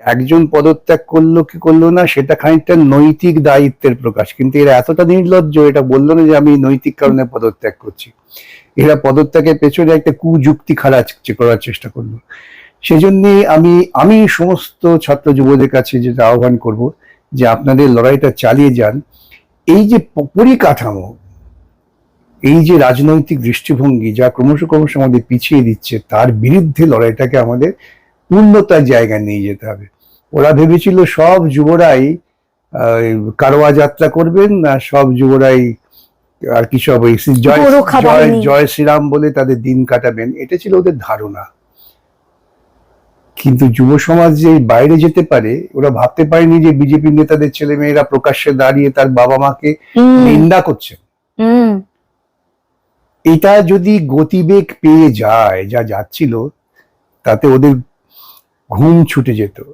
একজন পদত্যাগ করলো কি করলো না সেটা খানিকটা নৈতিক দায়িত্বের প্রকাশ, কিন্তু এরা এতটা নির্লজ্জ, এটা বললো না যে আমি নৈতিক কারণে পদত্যাগ করছি। এরা পদত্যাগের পেছনে একটা কুযুক্তি করার চেষ্টা করলো। সেজন্যে আমি সমস্ত ছাত্র যুবদের কাছে যেটা আহ্বান করব যে আপনাদের লড়াইটা চালিয়ে যান। এই যে পরিকাঠামো, এই যে রাজনৈতিক দৃষ্টিভঙ্গি যা ক্রমশ ক্রমশ আমাদের পিছিয়ে দিচ্ছে, তার বিরুদ্ধে লড়াইটাকে আমাদের উন্নতার জায়গায় নিয়ে যেতে হবে। ওরা ভেবেছিল সব যুবরাই কারওয়া যাত্রা করবেন, না সব যুবরাই আর কি সব জয় জয় জয় শ্রীরাম বলে তাদের দিন কাটাবেন, এটা ছিল ওদের ধারণা। কিন্তু যুব সমাজ যে বাইরে যেতে পারে, ওরা ভাবতে পারেনি যে বিজেপি নেতাদের ছেলে মেয়েরা প্রকাশ্যে দাঁড়িয়ে তার বাবা মাকে নিন্দা করছে। এটা যদি গতিবেগ পেয়ে যায়, যা যাচ্ছিল, তাতে ওদের ঘুম ছুটে যেত।